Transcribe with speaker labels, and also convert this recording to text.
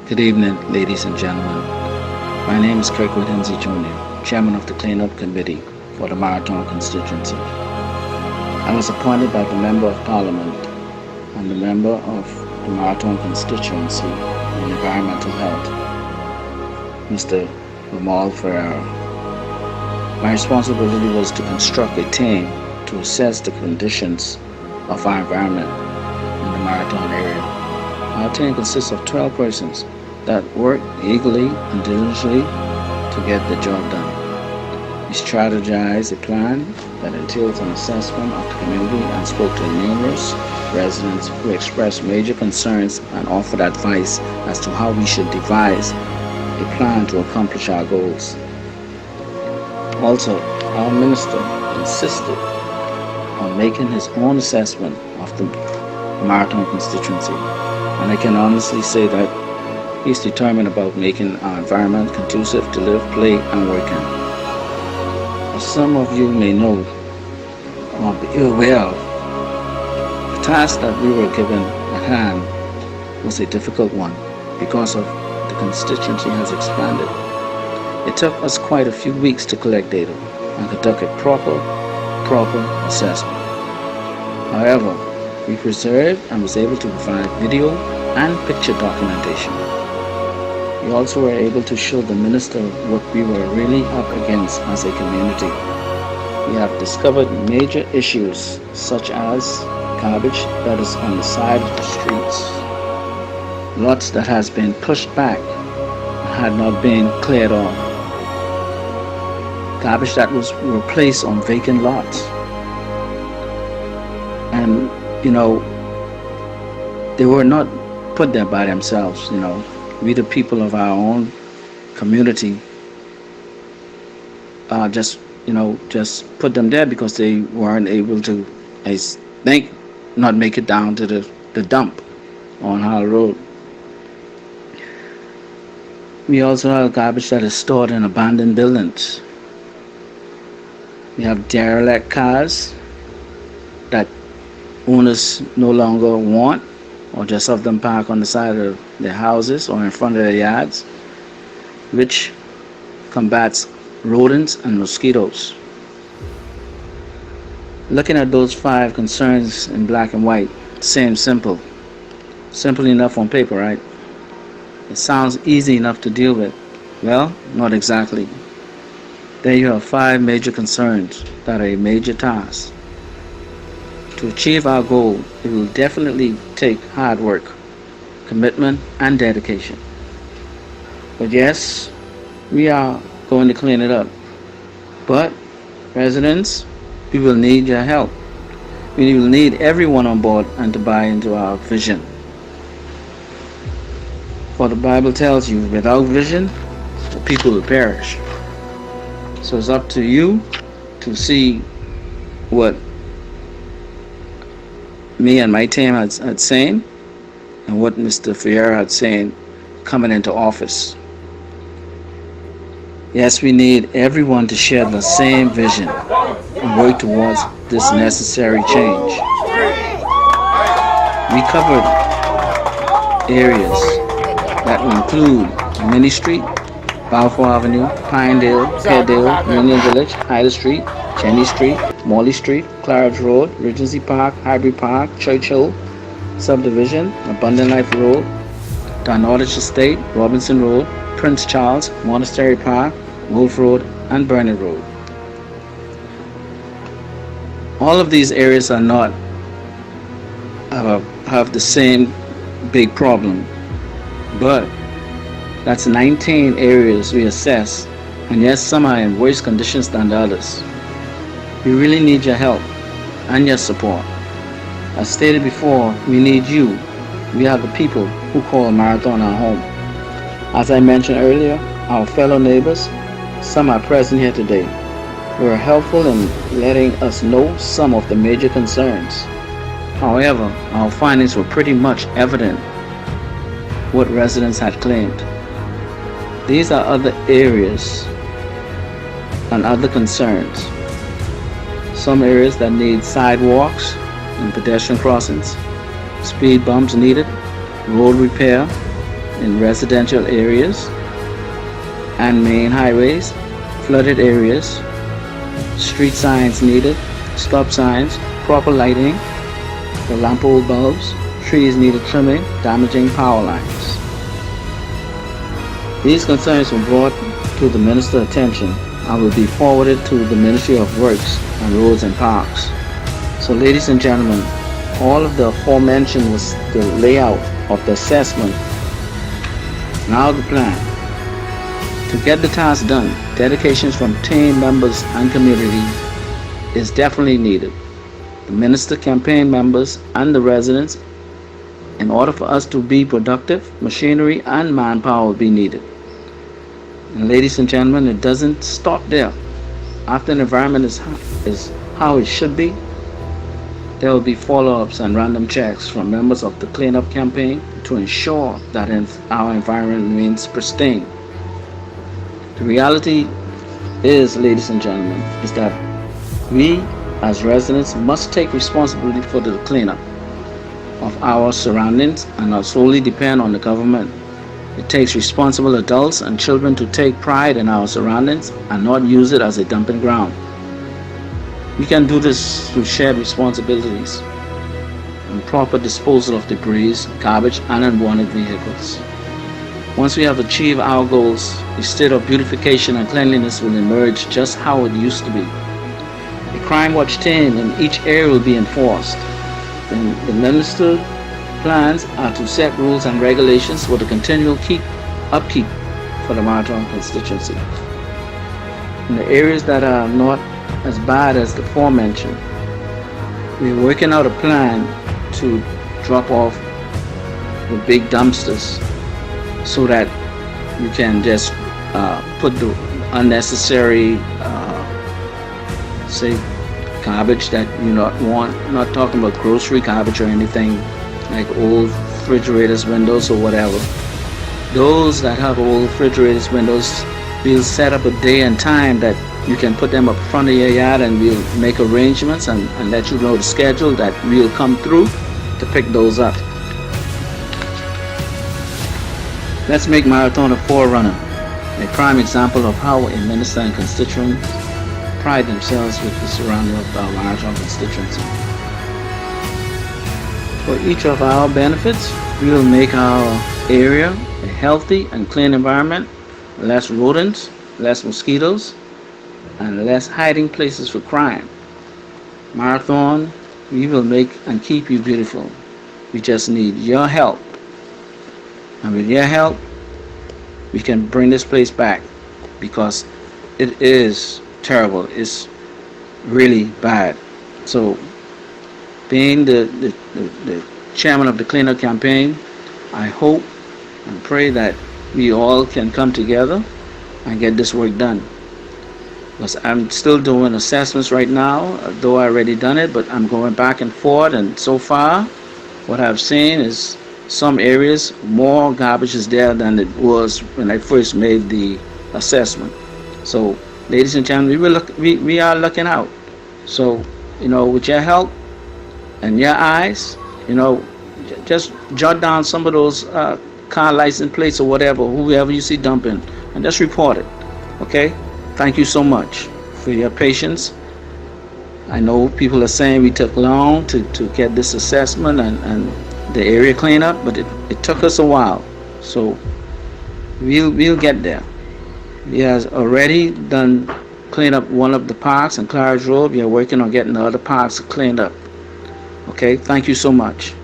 Speaker 1: Good evening, ladies and gentlemen. My name is Kirkwood Hensley Jr., Chairman of the Cleanup Committee for the Marathon constituency. I was appointed by the Member of Parliament and the member of the Marathon constituency in environmental health, Mr. Ramal Ferreira. My responsibility was to construct a team to assess the conditions of our environment in the Marathon area. Our team consists of 12 persons that work eagerly and diligently to get the job done. We strategized a plan that entails an assessment of the community and spoke to numerous residents who expressed major concerns and offered advice as to how we should devise a plan to accomplish our goals. Also, our minister insisted on making his own assessment of the Marathon constituency, and I can honestly say that he's determined about making our environment conducive to live, play, and work in. As some of you may know or be aware of, the task that we were given at hand was a difficult one because of the constituency has expanded. It took us quite a few weeks to collect data and conduct a proper assessment. However, we preserved and was able to provide video and picture documentation. We also were able to show the minister what we were really up against as a community. We have discovered major issues such as garbage that is on the side of the streets, lots that has been pushed back and had not been cleared off, garbage that was replaced on vacant lots. And they were not put there by themselves. We the people of our own community just put them there because they weren't able to, I think, not make it down to the dump on Hall Road. We also have garbage that is stored in abandoned buildings. We have derelict cars that owners no longer want, or just have them park on the side of their houses or in front of their yards, which combats rodents and mosquitoes. Looking at those 5 concerns in black and white seems simple enough on paper, right? It sounds easy enough to deal with. Well, not exactly. There you have 5 major concerns that are a major task. To achieve our goal, it will definitely take hard work, commitment, and dedication. But yes, we are going to clean it up. But, residents, we will need your help. We will need everyone on board and to buy into our vision. For the Bible tells you, without vision, the people will perish. So it's up to you to see what me and my team had saying and what Mr. Ferreira had saying coming into office. Yes, we need everyone to share the same vision and work towards this necessary change. We covered areas that will include Mini Street, Balfour Avenue, Pinedale, Pedale, Union Village, Hyder Street, Jenny Street, Morley Street, Claridge Road, Regency Park, Highbury Park, Churchill Subdivision, Abundant Life Road, Darnordage Estate, Robinson Road, Prince Charles, Monastery Park, Wolf Road, and Burnett Road. All of these areas are not have the same big problem, but that's 19 areas we assess, and yes, some are in worse conditions than the others. We really need your help and your support. As stated before, we need you. We are the people who call Marathon our home. As I mentioned earlier, our fellow neighbors, some are present here today, were helpful in letting us know some of the major concerns. However, our findings were pretty much evident what residents had claimed. These are other areas and other concerns. Some areas that need sidewalks and pedestrian crossings, speed bumps needed, road repair, in residential areas and main highways, flooded areas, street signs needed, stop signs, proper lighting, the lamp pole bulbs, trees needed trimming, damaging power lines. These concerns were brought to the minister's attention and will be forwarded to the Ministry of Works and Roads and Parks. So ladies and gentlemen, all of the aforementioned was the layout of the assessment. Now the plan. To get the task done, dedications from team members and community is definitely needed. The minister, campaign members, and the residents. In order for us to be productive, machinery and manpower will be needed. And ladies and gentlemen, it doesn't stop there. After an environment is how it should be, there will be follow-ups and random checks from members of the cleanup campaign to ensure that our environment remains pristine. The reality is, ladies and gentlemen, is that we as residents must take responsibility for the cleanup of our surroundings and not solely depend on the government. It takes responsible adults and children to take pride in our surroundings and not use it as a dumping ground. We can do this through shared responsibilities and proper disposal of debris, garbage, and unwanted vehicles. Once we have achieved our goals, a state of beautification and cleanliness will emerge just how it used to be. A crime watch team in each area will be enforced. The minister plans are to set rules and regulations for the continual upkeep for the Marathon constituency. In the areas that are not as bad as the aforementioned, we're working out a plan to drop off the big dumpsters so that you can just put the unnecessary say garbage that you not want, not talking about grocery garbage or anything like old refrigerators, windows or whatever. Those that have old refrigerators, windows, we'll set up a day and time that you can put them up front of your yard, and we'll make arrangements and let you know the schedule that we'll come through to pick those up. Let's make Marathon a forerunner, a prime example of how a minister and constituents pride themselves with the surrounding of our Marathon constituency. For each of our benefits, we will make our area a healthy and clean environment, less rodents, less mosquitoes, and less hiding places for crime. Marathon, we will make and keep you beautiful. We just need your help. And with your help, we can bring this place back, because it is terrible. It's really bad. So, being the chairman of the cleanup campaign, I hope and pray that we all can come together and get this work done. Because I'm still doing assessments right now, though I already done it, but I'm going back and forth, and so far what I've seen is some areas more garbage is there than it was when I first made the assessment. So ladies and gentlemen, we are looking out. So, with your help and your eyes, just jot down some of those car license plates or whatever, whoever you see dumping, and just report it. Okay? Thank you so much for your patience. I know people are saying we took long to get this assessment and the area cleanup, but it took us a while. So we'll get there. We have already done clean up one of the parks in Claridge Road. We are working on getting the other parks cleaned up. Okay, thank you so much.